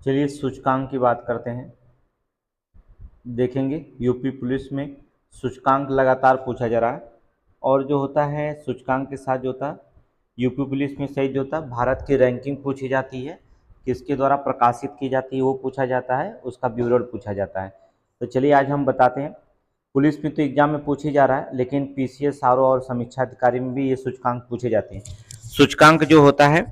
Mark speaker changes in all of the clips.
Speaker 1: चलिए सूचकांक की बात करते हैं। देखेंगे यूपी पुलिस में सूचकांक लगातार पूछा जा रहा है, और जो होता है सूचकांक के साथ जो होता है यूपी पुलिस में सही जो होता है भारत की रैंकिंग पूछी जाती है, किसके द्वारा प्रकाशित की जाती है वो पूछा जाता है, उसका विवरण पूछा जाता है। तो चलिए आज हम बताते हैं। पुलिस में तो एग्जाम में पूछी जा रहा है, लेकिन पीसीएस, आरओ और समीक्षा अधिकारी में भी ये सूचकांक पूछे जाते हैं। सूचकांक जो होता है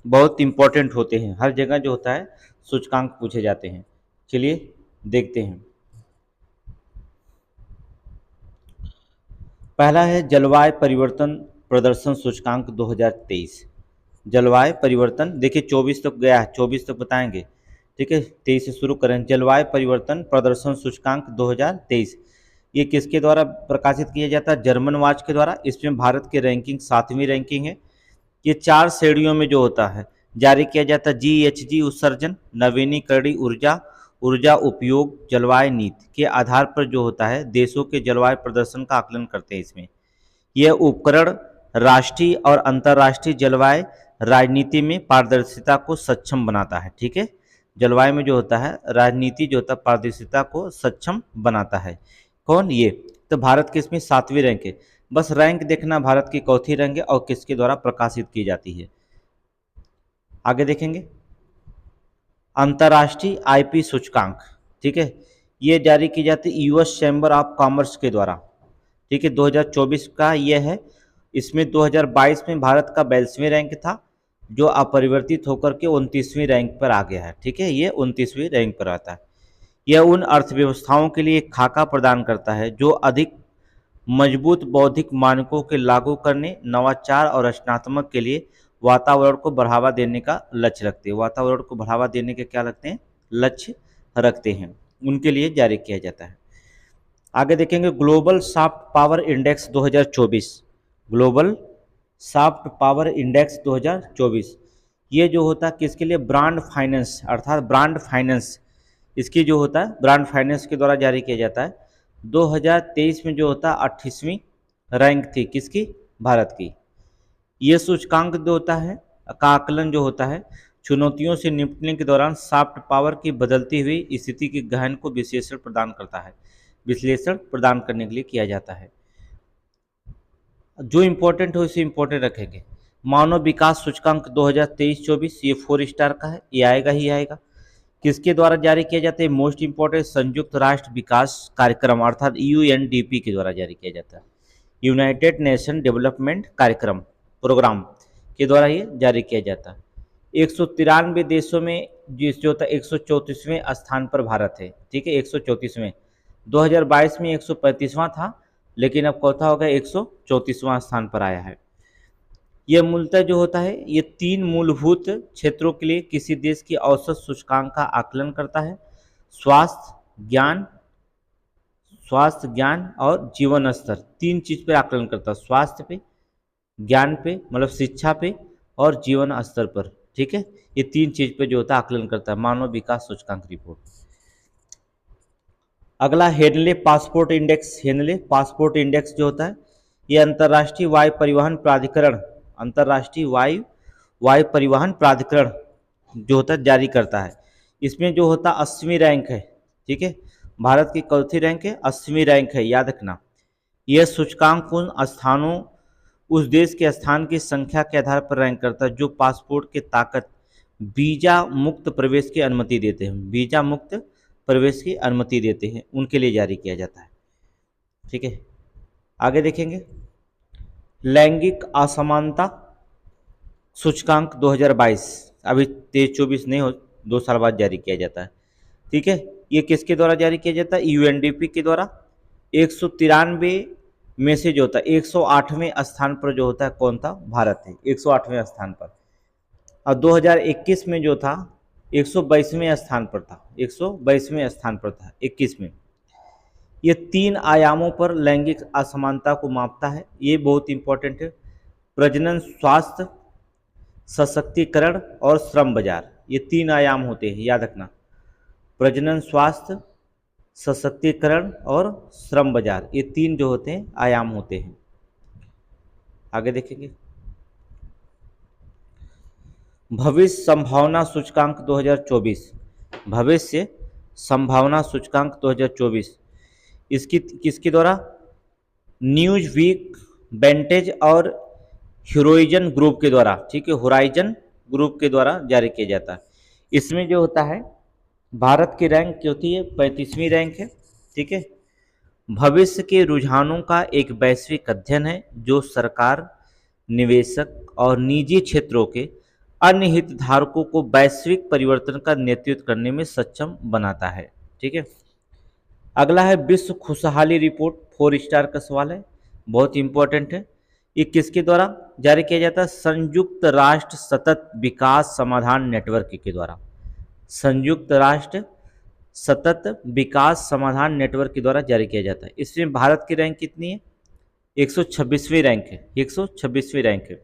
Speaker 1: बहुत इंपॉर्टेंट होते हैं, हर जगह जो होता है सूचकांक पूछे जाते हैं। चलिए देखते हैं। पहला है जलवायु परिवर्तन प्रदर्शन सूचकांक 2023। जलवायु परिवर्तन देखिए 24 तक गया है, 24 तक बताएंगे, ठीक है। 23 से शुरू करें। जलवायु परिवर्तन प्रदर्शन सूचकांक 2023 ये किसके द्वारा प्रकाशित किया जाता है? जर्मन वॉच के द्वारा। इसमें भारत की रैंकिंग 7वीं रैंकिंग है। ये 4 श्रेणियों में जो होता है जारी किया जाता है। जीएचजी उत्सर्जन, नवीनीकरणीय ऊर्जा, ऊर्जा उपयोग, जलवायु नीति के आधार पर जो होता है देशों के जलवायु प्रदर्शन का आकलन करते हैं। इसमें यह उपकरण राष्ट्रीय और अंतर्राष्ट्रीय जलवायु राजनीति में पारदर्शिता को सक्षम बनाता है, ठीक है। जलवायु में जो होता है राजनीति जो होता है पारदर्शिता को सक्षम बनाता है। कौन? ये। तो भारत की इसमें 7वीं रैंक है। बस रैंक देखना भारत की चौथी रैंक है और किसके द्वारा प्रकाशित की जाती है। आगे देखेंगे अंतर्राष्ट्रीय आईपी सूचकांक, ठीक है। ये जारी की जाती है यूएस चैम्बर ऑफ कॉमर्स के द्वारा, ठीक है। 2024 का ये है। इसमें 2022 में भारत का 42वें रैंक था, जो अपरिवर्तित होकर के 29वीं रैंक पर आ गया है, ठीक है। ये 29वीं रैंक पर आता है। यह उन अर्थव्यवस्थाओं के लिए एक खाका प्रदान करता है जो अधिक मजबूत बौद्धिक मानकों के लागू करने, नवाचार और रचनात्मक के लिए वातावरण को बढ़ावा देने का लक्ष्य रखते हैं। वातावरण को बढ़ावा देने के क्या रखते हैं? लक्ष्य रखते हैं, उनके लिए जारी किया जाता है। आगे देखेंगे global soft power index 2024। Global soft power index 2024 ये जो होता है किसके लिए? ब्रांड फाइनेंस, अर्थात ब्रांड फाइनेंस, इसकी जो होता है ब्रांड फाइनेंस के द्वारा जारी किया जाता है। 2023 में जो होता है 28वीं रैंक थी किसकी? भारत की। ये सूचकांक जो होता है का आकलन जो होता है चुनौतियों से निपटने के दौरान सॉफ्ट पावर की बदलती हुई स्थिति के गहन को विश्लेषण प्रदान करता है, विश्लेषण प्रदान करने के लिए किया जाता है। जो इम्पोर्टेंट हो उसे इम्पोर्टेंट रखेंगे। मानव विकास सूचकांक 2023-24 ये 4 स्टार का है, ये आएगा ही आएगा। किसके द्वारा जारी किया जाता है? मोस्ट इंपॉर्टेंट संयुक्त राष्ट्र विकास कार्यक्रम अर्थात यूएनडीपी के द्वारा जारी किया जाता है। यूनाइटेड नेशन डेवलपमेंट कार्यक्रम प्रोग्राम के द्वारा ये जारी किया जाता है। 193 देशों में जो था 134वें स्थान पर भारत है, ठीक है। 134वें 2022 में 135वां था, लेकिन अब चौथा हो गया 134वां स्थान पर आया है। यह मूलतः जो होता है ये 3 मूलभूत क्षेत्रों के लिए किसी देश की औसत सूचकांक का आकलन करता है। स्वास्थ्य ज्ञान और जीवन स्तर, 3 चीज पे आकलन करता है। स्वास्थ्य पे, ज्ञान पे मतलब शिक्षा पे, और जीवन स्तर पर, ठीक है। ये 3 चीज पे जो होता है आकलन करता है मानव विकास सूचकांक रिपोर्ट। अगला Henley passport index. Henley passport index जो होता है ये अंतर्राष्ट्रीय वायु परिवहन प्राधिकरण, अंतर्राष्ट्रीय वायु परिवहन प्राधिकरण जो होता है जारी करता है। इसमें जो होता है 80वीं रैंक है, ठीक है। भारत की चौथी रैंक है, 80वीं रैंक है, याद रखना। यह सूचकांक उन स्थानों उस देश के स्थान की संख्या के आधार पर रैंक करता है जो पासपोर्ट के ताकत वीजा मुक्त प्रवेश की अनुमति देते हैं। वीजा मुक्त प्रवेश की अनुमति देते हैं, उनके लिए जारी किया जाता है, ठीक है। आगे देखेंगे लैंगिक असमानता सूचकांक 2022। अभी 23-24 नहीं हो, 2 साल बाद जारी किया जाता है, ठीक है। ये किसके द्वारा जारी किया जाता है? यूएनडीपी के द्वारा। 193 में से जो होता है 108वें स्थान पर जो होता है कौन था? भारत है, 108वें स्थान पर। और 2021 में जो था 122वें स्थान पर था, 122वें स्थान पर था 21 में। ये 3 आयामों पर लैंगिक असमानता को मापता है, ये बहुत इंपॉर्टेंट है। प्रजनन, स्वास्थ्य, सशक्तिकरण और श्रम बाजार, ये 3 आयाम होते हैं, याद रखना। प्रजनन, स्वास्थ्य, सशक्तिकरण और श्रम बाजार, ये 3 जो होते हैं आयाम होते हैं। आगे देखेंगे भविष्य संभावना सूचकांक 2024। भविष्य संभावना सूचकांक 2024, इसकी किसके द्वारा? न्यूज वीक, वेंटेज और होराइजन ग्रुप के द्वारा, ठीक है, होराइजन ग्रुप के द्वारा जारी किया जाता है। इसमें जो होता है भारत की रैंक क्या होती है? 35वीं रैंक है, ठीक है। भविष्य के रुझानों का एक वैश्विक अध्ययन है जो सरकार, निवेशक और निजी क्षेत्रों के अन्य हितधारकों को वैश्विक परिवर्तन का नेतृत्व करने में सक्षम बनाता है, ठीक है। अगला है विश्व खुशहाली रिपोर्ट, 4 स्टार का सवाल है, बहुत इंपॉर्टेंट है। ये किसके द्वारा जारी किया जाता है? संयुक्त राष्ट्र सतत विकास समाधान नेटवर्क के द्वारा, संयुक्त राष्ट्र सतत विकास समाधान नेटवर्क के द्वारा जारी किया जाता है। इसमें भारत की रैंक कितनी है? 126वीं रैंक है, 126वीं रैंक है।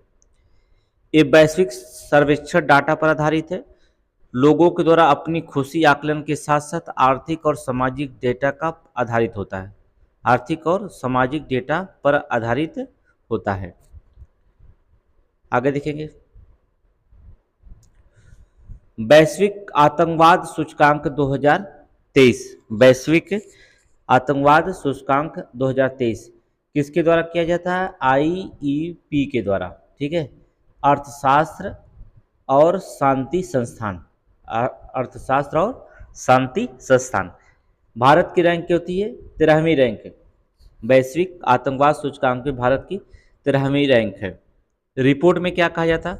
Speaker 1: ये वैश्विक सर्वेक्षण डाटा पर आधारित है, लोगों के द्वारा अपनी खुशी आकलन के साथ साथ आर्थिक और सामाजिक डेटा का आधारित होता है, आर्थिक और सामाजिक डेटा पर आधारित होता है। आगे देखेंगे, वैश्विक आतंकवाद सूचकांक 2023, वैश्विक आतंकवाद सूचकांक 2023 किसके द्वारा किया जाता है? IEP के द्वारा, ठीक है, अर्थशास्त्र और शांति संस्थान, अर्थशास्त्र और शांति संस्थान। भारत की रैंक क्या होती है? 13वीं रैंक है, वैश्विक आतंकवाद सूचकांक में भारत की 13वीं रैंक है। रिपोर्ट में क्या कहा जाता?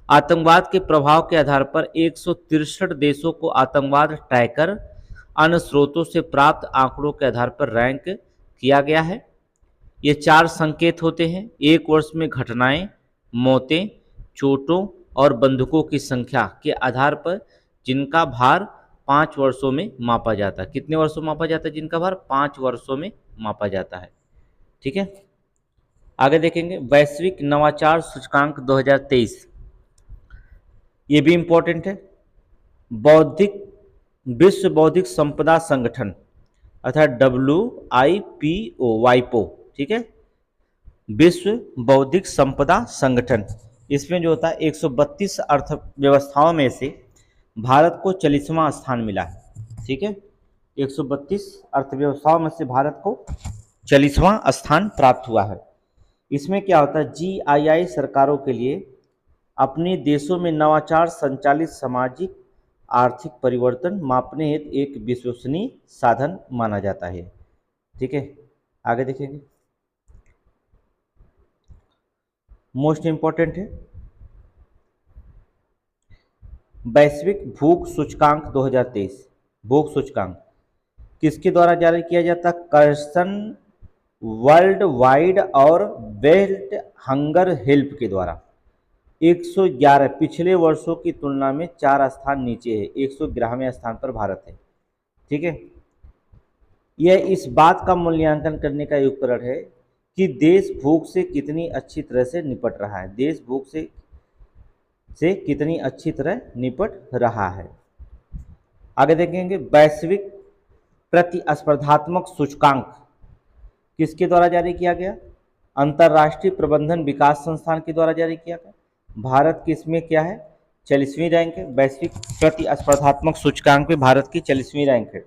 Speaker 1: आतंकवाद के प्रभाव के आधार पर 163 देशों को आतंकवाद ट्रैकर अन्य स्रोतों से प्राप्त आंकड़ों के आधार पर रैंक किया गया है। ये 4 संकेत होते हैं, एक वर्ष में घटनाएं, मौतें, चोटों और बंदूकों की संख्या के आधार पर जिनका भार 5 वर्षों में मापा जाता है। कितने वर्षों में मापा जाता है? जिनका भार 5 वर्षों में मापा जाता है, ठीक है। आगे देखेंगे, वैश्विक नवाचार सूचकांक 2023, ये भी इंपॉर्टेंट है। बौद्धिक विश्व बौद्धिक संपदा संगठन अर्थात WIPO, वाइपो, ठीक है, विश्व बौद्धिक संपदा संगठन। इसमें जो होता है 132 अर्थव्यवस्थाओं में से भारत को 40वां स्थान मिला है, ठीक है। 132 अर्थव्यवस्थाओं में से भारत को 40वां स्थान प्राप्त हुआ है। इसमें क्या होता है? GII सरकारों के लिए अपने देशों में नवाचार संचालित सामाजिक आर्थिक परिवर्तन मापने हेतु एक विश्वसनीय साधन माना जाता है, ठीक है। आगे देखेंगे, मोस्ट इंपॉर्टेंट है वैश्विक भूख सूचकांक 2023, भूख सूचकांक किसके द्वारा जारी किया जाता? कर्सन वर्ल्ड वाइड और वेल्थ हंगर हेल्प के द्वारा। 111, पिछले वर्षों की तुलना में 4 स्थान नीचे है, 111वें स्थान पर भारत है, ठीक है। यह इस बात का मूल्यांकन करने का उपकरण है कि देश भूख से कितनी अच्छी तरह से निपट रहा है, देश भूख से कितनी अच्छी तरह निपट रहा है। आगे देखेंगे, वैश्विक प्रतिस्पर्धात्मक सूचकांक किसके द्वारा जारी किया गया? अंतर्राष्ट्रीय प्रबंधन विकास संस्थान के द्वारा जारी किया गया। भारत की इसमें क्या है? 40वीं रैंक है, वैश्विक प्रतिस्पर्धात्मक सूचकांक में भारत की 40वीं रैंक है।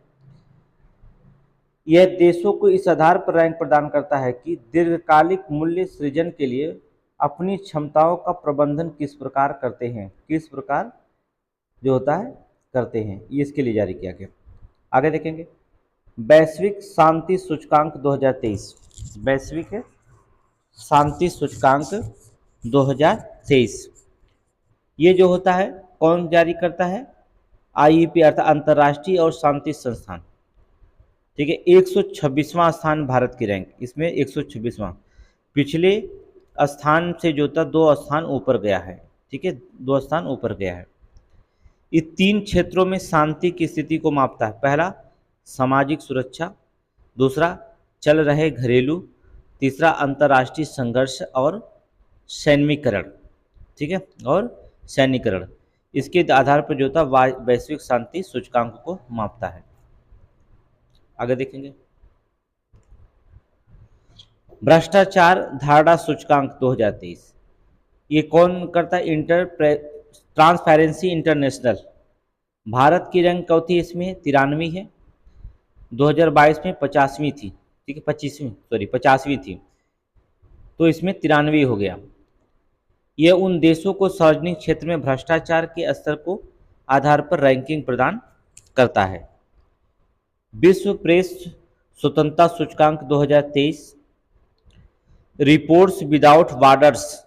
Speaker 1: यह देशों को इस आधार पर रैंक प्रदान करता है कि दीर्घकालिक मूल्य सृजन के लिए अपनी क्षमताओं का प्रबंधन किस प्रकार करते हैं, किस प्रकार जो होता है करते हैं, ये इसके लिए जारी किया गया। आगे देखेंगे, वैश्विक शांति सूचकांक 2023, वैश्विक शांति सूचकांक 2023, ये जो होता है कौन जारी करता है? IEP अर्थात अंतर्राष्ट्रीय और शांति संस्थान, ठीक है। 126वां स्थान भारत की रैंक, इसमें 126वां, पिछले स्थान से जो था 2 स्थान ऊपर गया है, ठीक है, 2 स्थान ऊपर गया है। ये 3 क्षेत्रों में शांति की स्थिति को मापता है। पहला सामाजिक सुरक्षा, दूसरा चल रहे घरेलू, तीसरा अंतर्राष्ट्रीय संघर्ष और सैन्यीकरण, ठीक है, और सैन्यीकरण। इसके आधार पर जो था वैश्विक शांति सूचकांक को मापता है। आगे देखेंगे, भ्रष्टाचार धारणा सूचकांक 2023, ये कौन करता है? ट्रांसपेरेंसी इंटरनेशनल भारत की रैंक चौथी इसमें है, 93 है। 2022 में 50वीं थी, ठीक है, 50वीं थी, तो इसमें 93 हो गया। यह उन देशों को सार्वजनिक क्षेत्र में भ्रष्टाचार के स्तर को आधार पर रैंकिंग प्रदान करता है। विश्व प्रेस स्वतंत्रता सूचकांक 2023, रिपोर्ट्स विदाउट बॉर्डर्स,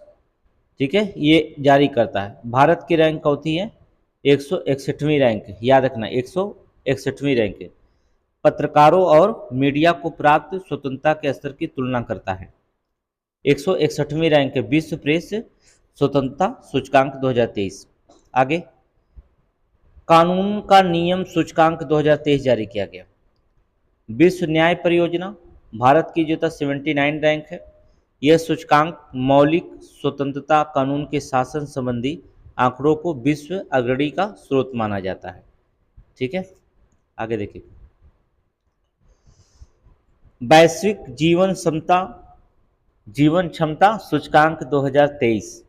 Speaker 1: ठीक है, ये जारी करता है। भारत की रैंक चौथी है, 161वीं रैंक, याद रखना 161वीं रैंक है। पत्रकारों और मीडिया को प्राप्त स्वतंत्रता के स्तर की तुलना करता है। 161वीं रैंक है विश्व प्रेस स्वतंत्रता सूचकांक 2023। आगे कानून का नियम सूचकांक 2023 जारी किया गया। विश्व न्याय परियोजना, भारत की जो था 79 रैंक है। यह सूचकांक मौलिक स्वतंत्रता, कानून के शासन संबंधी आंकड़ों को विश्व अग्रणी का स्रोत माना जाता है, ठीक है। आगे देखिए, वैश्विक जीवन क्षमता सूचकांक 2023,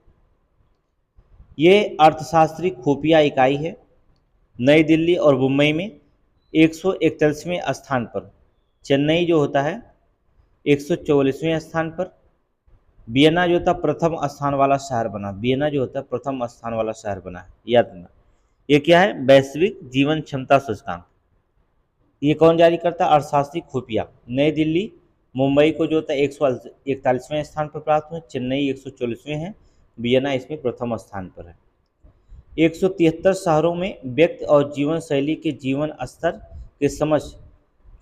Speaker 1: ये अर्थशास्त्री खुफिया इकाई है। नई दिल्ली और मुंबई में 141वें स्थान पर, चेन्नई जो होता है 144वें स्थान पर, वियना जो था प्रथम स्थान वाला शहर बना, वियना जो होता है प्रथम स्थान वाला शहर बना है, याद रखना। ये क्या है? वैश्विक जीवन क्षमता सूचकांक। ये कौन जारी करता है? अर्थशास्त्री खुफिया। नई दिल्ली मुंबई को जो होता है 141वें स्थान पर प्राप्त हुए, चेन्नई 144वें है, वियना इसमें प्रथम स्थान पर है। 173 शहरों में व्यक्ति और जीवन शैली के जीवन स्तर के समझ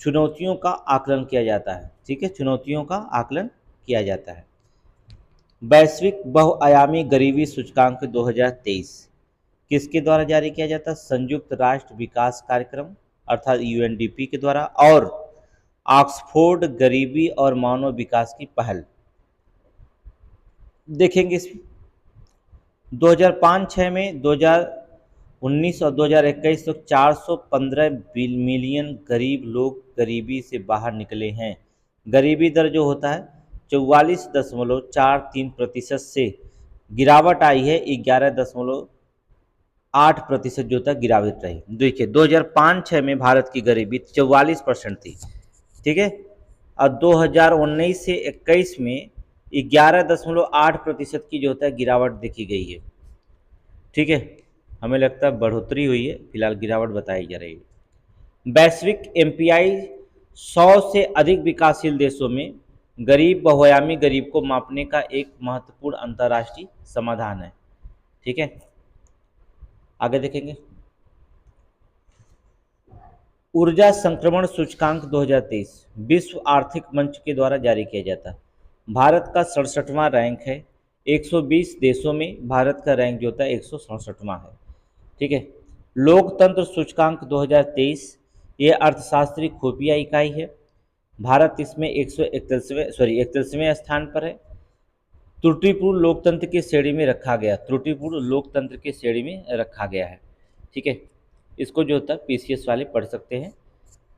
Speaker 1: चुनौतियों का आकलन किया जाता है, ठीक है, चुनौतियों का आकलन किया जाता है। वैश्विक बहुआयामी गरीबी सूचकांक 2023 किसके द्वारा जारी किया जाता है? संयुक्त राष्ट्र विकास कार्यक्रम अर्थात यूएनडीपी के द्वारा और ऑक्सफोर्ड गरीबी और मानव विकास की पहल। देखेंगे इसमें 2005-6 में 2019 और 2021 तक 415 मिलियन गरीब लोग गरीबी से बाहर निकले हैं। गरीबी दर जो होता है 44.43% से गिरावट आई है 11.8% जो था गिरावट रही। देखिए 2005-6 में भारत की गरीबी 44% थी, ठीक है, और 2019 से 21 में 11.8% की जो होता है गिरावट देखी गई है, ठीक है। हमें लगता है बढ़ोतरी हुई है, फिलहाल गिरावट बताई जा रही है। वैश्विक एमपीआई 100 से अधिक विकासशील देशों में गरीब बहुआयामी गरीब को मापने का एक महत्वपूर्ण अंतर्राष्ट्रीय समाधान है, ठीक है। आगे देखेंगे ऊर्जा संक्रमण सूचकांक 2023 विश्व आर्थिक मंच के द्वारा जारी किया जाता है। भारत का 67वां रैंक है। 120 देशों में भारत का रैंक जो होता है 167वां है, ठीक है। लोकतंत्र सूचकांक 2023 ये अर्थशास्त्री खुफिया इकाई है। भारत इसमें 141वें स्थान पर है। त्रुटिपूर्ण लोकतंत्र की श्रेणी में रखा गया, त्रुटिपूर्ण लोकतंत्र की श्रेणी में रखा गया है, ठीक है। इसको जो होता है पीसीएस वाले पढ़ सकते हैं,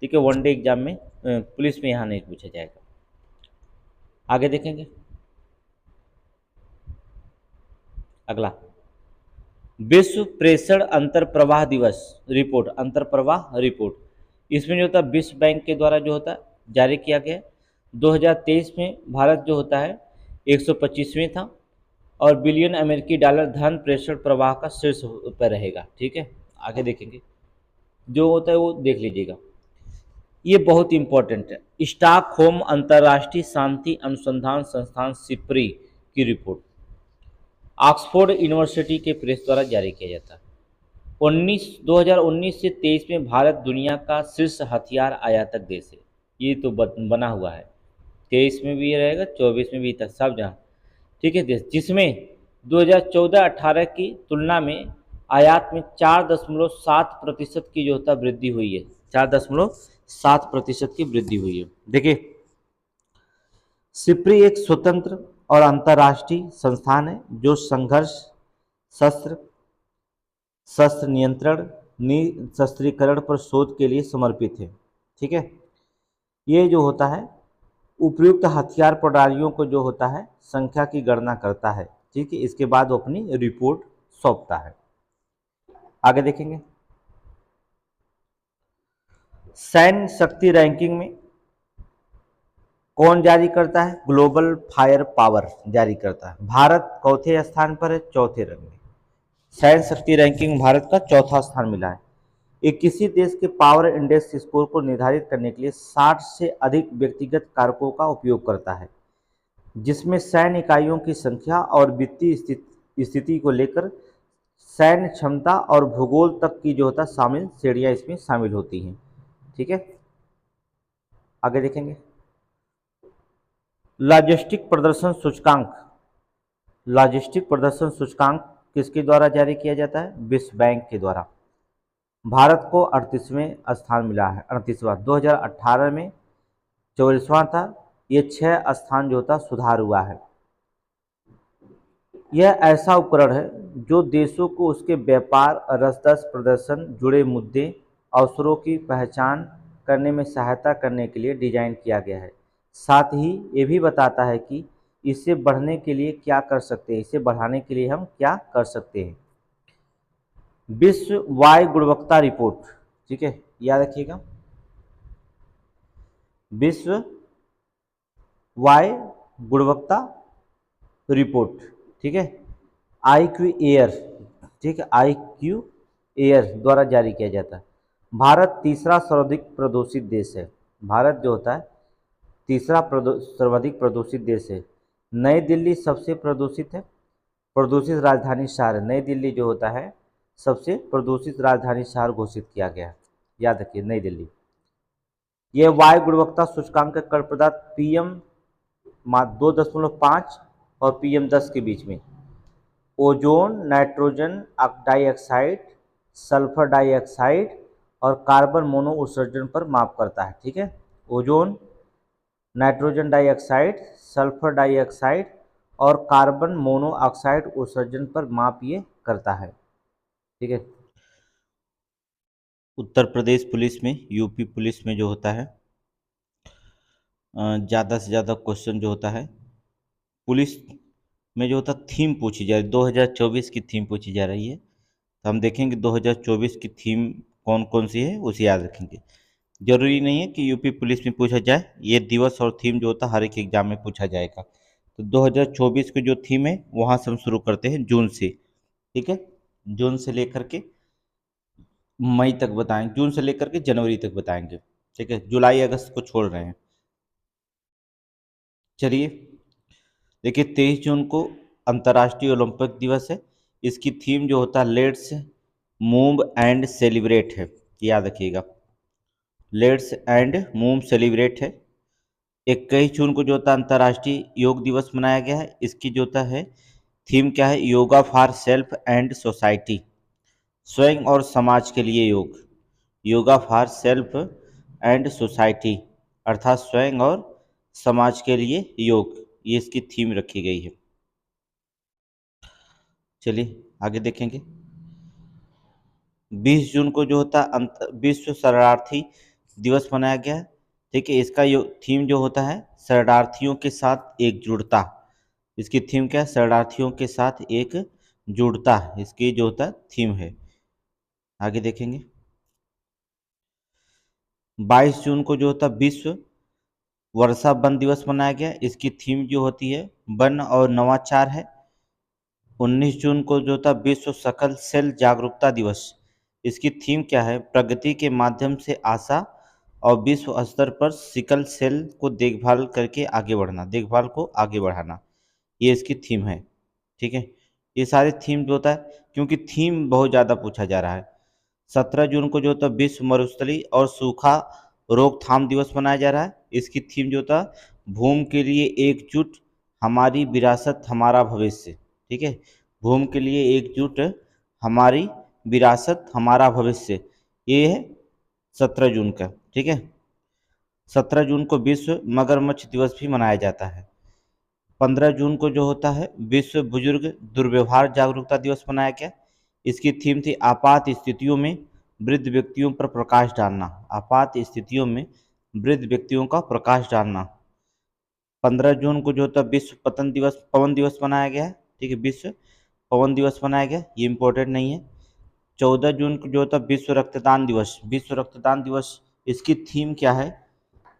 Speaker 1: ठीक है, वनडे एग्जाम में, पुलिस में यहाँ नहीं पूछा जाएगा। आगे देखेंगे अगला विश्व प्रेषण अंतर प्रवाह दिवस रिपोर्ट, अंतर प्रवाह रिपोर्ट। इसमें जो होता है विश्व बैंक के द्वारा जो होता है जारी किया गया। 2023 में भारत जो होता है 125वें था और बिलियन अमेरिकी डॉलर धन प्रेषण प्रवाह का शीर्ष पर रहेगा, ठीक है। आगे देखेंगे जो होता है वो देख लीजिएगा, ये बहुत इंपॉर्टेंट है। स्टॉकहोम अंतर्राष्ट्रीय शांति अनुसंधान संस्थान सिप्री की रिपोर्ट ऑक्सफोर्ड यूनिवर्सिटी के प्रेस द्वारा जारी किया जाता है। 2019 से 23 में भारत दुनिया का शीर्ष हथियार आयातक देश है। ये तो बना हुआ है, 23 में भी ये रहेगा, 24 में भी, तक सब जहाँ, ठीक है, देश जिसमें 2014-18 की तुलना में आयात में 4.7% की जो होता वृद्धि हुई है, 4.7% की वृद्धि हुई है। देखिए सिप्री एक स्वतंत्र और अंतर्राष्ट्रीय संस्थान है जो संघर्ष, शस्त्र नियंत्रण, निशस्त्रीकरण पर शोध के लिए समर्पित है, ठीक है। ये जो होता है उपयुक्त हथियार प्रणालियों को जो होता है संख्या की गणना करता है, ठीक है, इसके बाद वो अपनी रिपोर्ट सौंपता है। आगे देखेंगे सैन्य शक्ति रैंकिंग में कौन जारी करता है? ग्लोबल फायर पावर जारी करता है। भारत चौथे स्थान पर है, चौथे रंग में। सैन्य शक्ति रैंकिंग भारत का चौथा स्थान मिला है। ये किसी देश के पावर इंडेक्स स्कोर को निर्धारित करने के लिए 60 से अधिक व्यक्तिगत कारकों का उपयोग करता है, जिसमें सैन्य इकाइयों की संख्या और वित्तीय स्थिति को लेकर सैन्य क्षमता और भूगोल तक की जो होता शामिल श्रेणियां इसमें शामिल होती हैं। ठीक है, आगे देखेंगे। लॉजिस्टिक प्रदर्शन सूचकांक। लॉजिस्टिक प्रदर्शन सूचकांक किसके द्वारा जारी किया जाता है? विश्व बैंक के द्वारा। भारत को 38वें स्थान मिला है, 38वां। 2018 में 44वां था। ये 6 स्थान जो होता सुधार हुआ है। यह ऐसा उपकरण है जो देशों को उसके व्यापार, रसद प्रदर्शन, जुड़े मुद्दे, अवसरों की पहचान करने में सहायता करने के लिए डिजाइन किया गया है। साथ ही ये भी बताता है कि इसे बढ़ने के लिए क्या कर सकते हैं, इसे बढ़ाने के लिए हम क्या कर सकते हैं। विश्व वायु गुणवत्ता रिपोर्ट, ठीक है, याद रखिएगा। विश्व वायु गुणवत्ता रिपोर्ट, ठीक है, IQ एयर, ठीक है, IQ एयर द्वारा जारी किया जाता है। भारत तीसरा सर्वाधिक प्रदूषित देश है। भारत जो होता है तीसरा सर्वाधिक प्रदूषित देश है। नई दिल्ली सबसे प्रदूषित है, प्रदूषित राजधानी शहर। नई दिल्ली जो होता है सबसे प्रदूषित राजधानी शहर घोषित किया गया है, याद रखिए, नई दिल्ली। यह वायु गुणवत्ता सूचकांक कर पदार्थ PM 2.5 और PM 10 के बीच में ozone, nitrogen dioxide, sulphur dioxide और कार्बन मोनो उत्सर्जन पर माप करता है। ठीक है, ozone, nitrogen dioxide, sulphur dioxide और कार्बन मोनोऑक्साइड उत्सर्जन पर माप ये करता है। ठीक है, उत्तर प्रदेश पुलिस में, यूपी पुलिस में जो होता है ज़्यादा से ज़्यादा क्वेश्चन जो होता है पुलिस में जो होता थीम पूछी जा रही है, 2024 की थीम पूछी जा रही है। तो हम देखेंगे 2024 की थीम कौन कौन सी है उसे याद रखेंगे। जरूरी नहीं है कि यूपी पुलिस में पूछा जाए, ये दिवस और थीम जो होता है हर एक एग्जाम में पूछा जाएगा। तो 2024 की जो थीम है वहाँ से हम शुरू करते हैं जून से। ठीक है, जून से लेकर के मई तक बताएंगे, जून से लेकर के जनवरी तक बताएंगे। ठीक है, जुलाई अगस्त को छोड़ रहे हैं। चलिए देखिए, 23 जून को अंतर्राष्ट्रीय ओलंपिक दिवस है। इसकी थीम जो होता है लेट्स मूव एंड सेलिब्रेट है, याद रखिएगा, लेट्स एंड मूव सेलिब्रेट है। 21 जून को जो होता है अंतर्राष्ट्रीय योग दिवस मनाया गया है। इसकी जो होता है थीम क्या है? Yoga for self and society, स्वयं और समाज के लिए योग। Yoga for self and society अर्थात स्वयं और समाज के लिए योग, ये इसकी थीम रखी गई है। चलिए आगे देखेंगे। 20 जून को जो होता है विश्व शरणार्थी दिवस मनाया गया है। ठीक है, इसका थीम जो होता है शरणार्थियों के साथ एकजुटता। इसकी थीम क्या है? शरणार्थियों के साथ एकजुटता, इसकी जो होता है थीम है। आगे देखेंगे। 22 जून को जो होता है विश्व वर्षा वन दिवस मनाया गया। इसकी थीम जो होती है वन और नवाचार है। 19 जून को जो था विश्व सकल सेल जागरूकता दिवस। इसकी थीम क्या है? प्रगति के माध्यम से आशा और विश्व स्तर पर सिकल सेल को देखभाल करके आगे बढ़ना, देखभाल को आगे बढ़ाना, ये इसकी थीम है। ठीक है, ये सारे थीम जो होता है क्योंकि थीम बहुत ज़्यादा पूछा जा रहा है। 17 जून को जो होता है विश्व मरुस्थली और सूखा रोकथाम दिवस मनाया जा रहा है। इसकी थीम जो होता है भूमि के लिए एकजुट, हमारी विरासत हमारा भविष्य। ठीक है, भूमि के लिए एकजुट, हमारी विरासत हमारा भविष्य, ये है 17 जून का। ठीक है, 17 जून को विश्व मगरमच्छ दिवस भी मनाया जाता है। 15 जून को जो होता है विश्व बुजुर्ग दुर्व्यवहार जागरूकता दिवस मनाया गया। इसकी थीम थी आपात स्थितियों में वृद्ध व्यक्तियों पर प्रकाश डालना, आपात स्थितियों में वृद्ध व्यक्तियों का प्रकाश डालना। 15 जून को जो होता है विश्व पवन दिवस मनाया गया है। ठीक है, विश्व पवन दिवस मनाया गया, ये इम्पोर्टेंट नहीं है। 14 जून को जो होता है विश्व रक्तदान दिवस। विश्व रक्तदान दिवस इसकी थीम क्या है?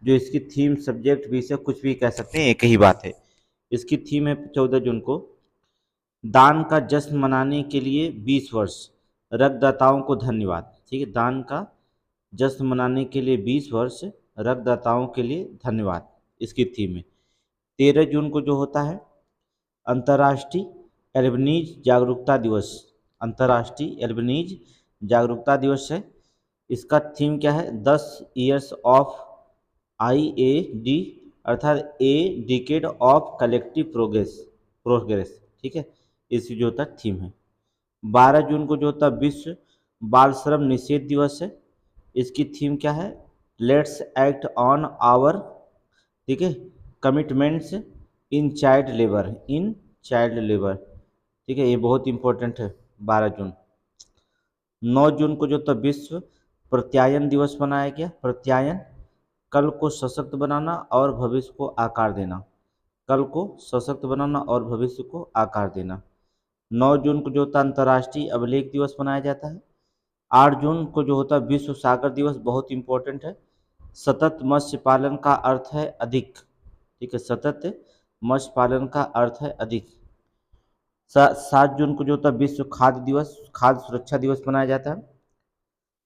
Speaker 1: जो इसकी थीम सब्जेक्ट विषय कुछ भी कह सकते हैं, एक ही बात है। इसकी थीम है 14 जून को दान का जश्न मनाने के लिए 20 वर्ष, रक्तदाताओं को धन्यवाद। ठीक है, दान का जश्न मनाने के लिए 20 वर्ष, रक्तदाताओं के लिए धन्यवाद, इसकी थीम है। 13 जून को जो होता है अंतर्राष्ट्रीय एल्बनीज जागरूकता दिवस, अंतर्राष्ट्रीय एल्बनीज जागरूकता दिवस है। इसका थीम क्या है? 10 ईयर्स ऑफ IAD, अर्थात a decade of collective progress. ठीक है, इसकी जो होता है थीम है। 12 जून को जो होता है विश्व बाल श्रम निषेध दिवस है। इसकी थीम क्या है? लेट्स एक्ट ऑन आवर, ठीक है, कमिटमेंट्स इन चाइल्ड लेबर। ठीक है, ये बहुत इंपॉर्टेंट है। 12 जून। 9 जून को जो था विश्व प्रत्यायन दिवस मनाया गया। प्रत्यायन, कल को सशक्त बनाना और भविष्य को आकार देना, कल को सशक्त बनाना और भविष्य को आकार देना। 9 जून को जो होता है अंतर्राष्ट्रीय अभिलेख दिवस मनाया जाता है। 8 जून को जो होता है विश्व सागर दिवस, बहुत इंपॉर्टेंट है। सतत मत्स्य पालन का अर्थ है अधिक। ठीक है, सतत मत्स्य पालन का अर्थ है अधिक। 7 जून को जो होता है विश्व खाद्य दिवस, खाद्य सुरक्षा दिवस मनाया जाता है।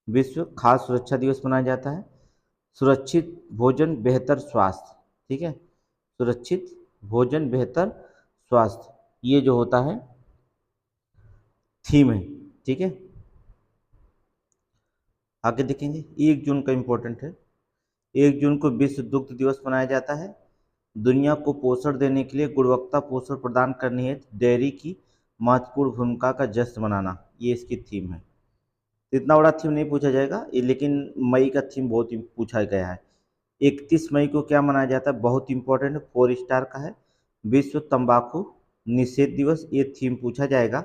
Speaker 1: विश्व खाद्य सुरक्षा दिवस मनाया जाता है। सुरक्षित भोजन बेहतर स्वास्थ्य। ठीक है, सुरक्षित भोजन बेहतर स्वास्थ्य, ये जो होता है थीम है। ठीक है, आगे देखेंगे। 1 जून का इंपॉर्टेंट है। 1 जून को विश्व दुग्ध दिवस मनाया जाता है। दुनिया को पोषण देने के लिए गुणवत्ता पोषण प्रदान करने हेतु डेयरी की महत्वपूर्ण भूमिका का जश्न मनाना, ये इसकी थीम है। इतना बड़ा थीम नहीं पूछा जाएगा ये, लेकिन मई का थीम बहुत पूछा गया है। 31 मई को क्या मनाया जाता है? बहुत इंपॉर्टेंट है, 4 स्टार का है। विश्व तंबाकू निषेध दिवस, ये थीम पूछा जाएगा।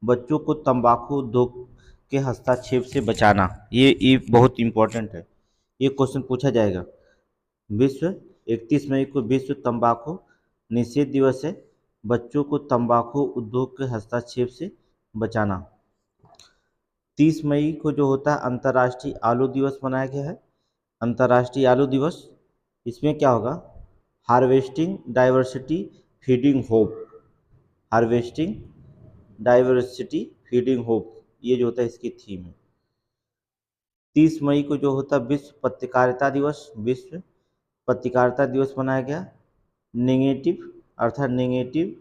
Speaker 1: बच्चों को तंबाकू उद्योग के हस्तक्षेप से बचाना, ये बहुत इंपॉर्टेंट है, ये क्वेश्चन पूछा जाएगा। विश्व 31 मई को विश्व तंबाकू निषेध दिवस है। बच्चों को तंबाकू उद्योग के हस्तक्षेप से बचाना। 30 मई को जो होता है अंतर्राष्ट्रीय आलू दिवस मनाया गया है। अंतर्राष्ट्रीय आलू दिवस, इसमें क्या होगा? Harvesting diversity feeding hope, harvesting diversity feeding hope, ये जो होता है इसकी थीम है। 30 मई को जो होता है विश्व पत्रकारिता दिवस, विश्व पत्रकारिता दिवस मनाया गया। नेगेटिव, अर्थात negative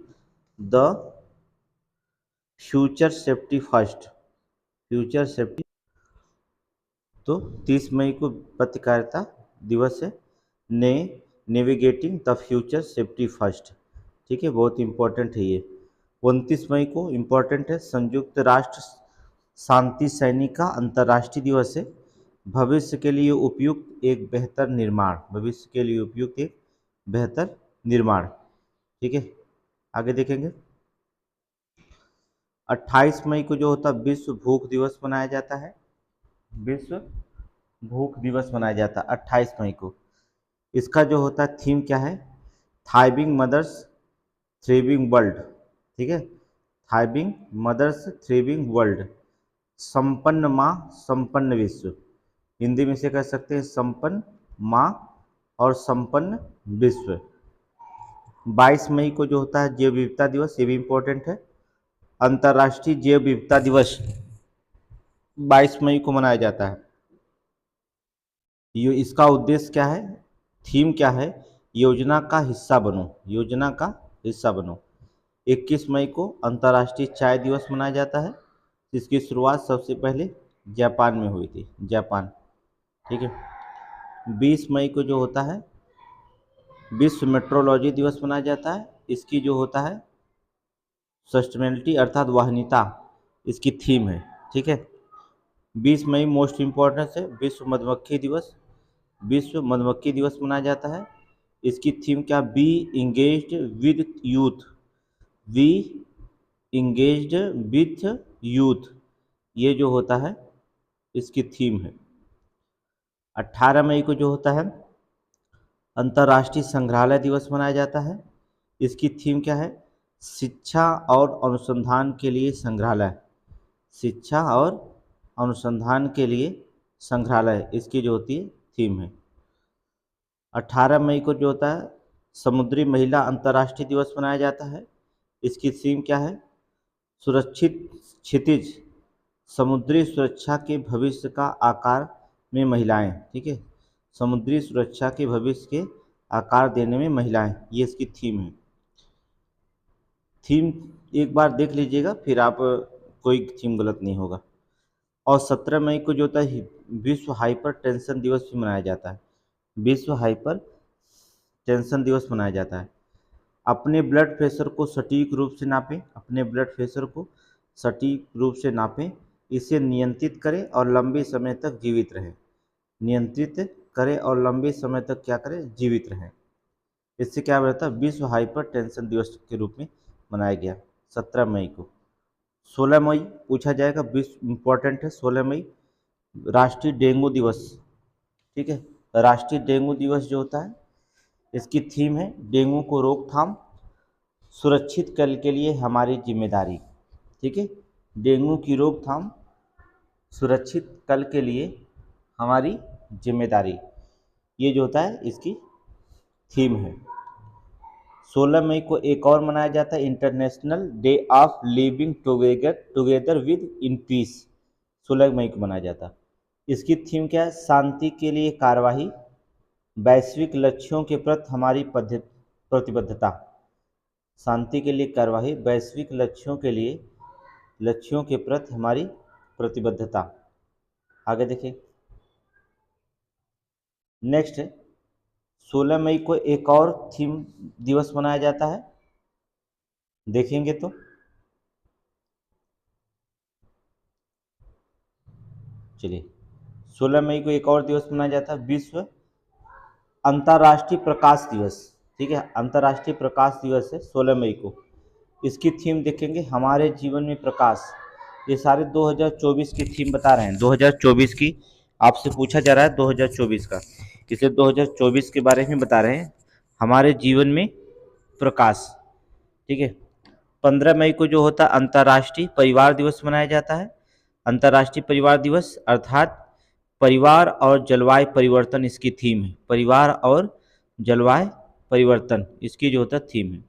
Speaker 1: the future safety first, future safety. तो 30 मई को पत्रकारिता दिवस है। ने navigating the future safety first. ठीक है, बहुत इंपॉर्टेंट है ये। 29 मई को इंपॉर्टेंट है, संयुक्त राष्ट्र शांति सैनिक का अंतर्राष्ट्रीय दिवस है। भविष्य के लिए उपयुक्त एक बेहतर निर्माण, भविष्य के लिए उपयुक्त एक बेहतर निर्माण। ठीक है, आगे देखेंगे। 28 मई को जो होता है विश्व भूख दिवस मनाया जाता है। विश्व भूख दिवस मनाया जाता है 28 मई को। इसका जो होता है थीम क्या है? थाइविंग मदर्स थ्रिविंग वर्ल्ड। ठीक है, थाइविंग मदर्स थ्रिविंग वर्ल्ड, संपन्न माँ संपन्न विश्व। हिंदी में से कह सकते हैं संपन्न माँ और संपन्न विश्व। 22 मई को जो होता है जैव विविधता दिवस, ये भी इम्पोर्टेंट है। अंतर्राष्ट्रीय जैव विविधता दिवस 22 मई को मनाया जाता है। ये इसका उद्देश्य क्या है? थीम क्या है? योजना का हिस्सा बनो, योजना का हिस्सा बनो। 21 मई को अंतर्राष्ट्रीय चाय दिवस मनाया जाता है। इसकी शुरुआत सबसे पहले जापान में हुई थी, जापान। ठीक है। 20 मई को जो होता है विश्व मेट्रोलॉजी दिवस मनाया जाता है। इसकी जो होता है सस्टेनेबिलिटी अर्थात वाहनीता, इसकी थीम है। ठीक है। 20 मई मोस्ट इम्पोर्टेंट है विश्व मधुमक्खी दिवस, विश्व मधुमक्खी दिवस मनाया जाता है। इसकी थीम क्या? Be engaged with youth, we engaged with youth, ये जो होता है इसकी थीम है। 18 मई को जो होता है अंतर्राष्ट्रीय संग्रहालय दिवस मनाया जाता है। इसकी थीम क्या है? शिक्षा और अनुसंधान के लिए संग्रहालय, शिक्षा और अनुसंधान के लिए संग्रहालय, इसकी जो होती है थीम है। 18 मई को जो होता है समुद्री महिला अंतर्राष्ट्रीय दिवस मनाया जाता है। इसकी थीम क्या है? सुरक्षित क्षितिज, समुद्री सुरक्षा के भविष्य का आकार में महिलाएं। ठीक है, समुद्री सुरक्षा के भविष्य के आकार देने में महिलाएं, ये इसकी थीम है। थीम एक बार देख लीजिएगा, फिर आप कोई थीम गलत नहीं होगा। और 17 मई को जो होता है विश्व हाइपर टेंशन दिवस भी मनाया जाता है। विश्व हाइपर टेंशन दिवस मनाया जाता है। अपने ब्लड प्रेशर को सटीक रूप से नापें, अपने ब्लड प्रेशर को सटीक रूप से नापें, इसे नियंत्रित करें और लंबे समय तक जीवित रहें। नियंत्रित करें और लंबे समय तक क्या करें? जीवित रहें। इससे क्या रहता है? विश्व हाइपर टेंशन दिवस के रूप में मनाया गया 17 मई को। 16 मई पूछा जाएगा, विश्व इम्पोर्टेंट है। 16 मई राष्ट्रीय डेंगू दिवस। ठीक है, राष्ट्रीय डेंगू दिवस जो होता है इसकी थीम है डेंगू को रोकथाम, सुरक्षित कल के लिए हमारी जिम्मेदारी। ठीक है, डेंगू की रोकथाम, सुरक्षित कल के लिए हमारी जिम्मेदारी, ये जो होता है इसकी थीम है। 16 मई को एक और मनाया जाता है international day of living together with in peace. 16 मई को मनाया जाता है। इसकी थीम क्या है? शांति के लिए कार्यवाही, वैश्विक लक्ष्यों के प्रति हमारी प्रतिबद्धता। शांति के लिए कार्यवाही, वैश्विक लक्ष्यों के प्रति हमारी प्रतिबद्धता। आगे देखिए, नेक्स्ट 16 मई को एक और थीम दिवस मनाया जाता है, देखेंगे तो चलिए। 16 मई को एक और दिवस मनाया जाता है, विश्व अंतर्राष्ट्रीय प्रकाश दिवस। ठीक है, अंतर्राष्ट्रीय प्रकाश दिवस है 16 मई को। इसकी थीम देखेंगे हमारे जीवन में प्रकाश। ये सारे 2024 की थीम बता रहे हैं, 2024 की आपसे पूछा जा रहा है 2024 का, इसलिए 2024 के बारे में बता रहे हैं, हमारे जीवन में प्रकाश। ठीक है, 15 मई को जो होता है अंतर्राष्ट्रीय परिवार दिवस मनाया जाता है। अंतर्राष्ट्रीय परिवार दिवस अर्थात परिवार और जलवायु परिवर्तन इसकी थीम है। परिवार और जलवायु परिवर्तन इसकी जो होता है थीम है।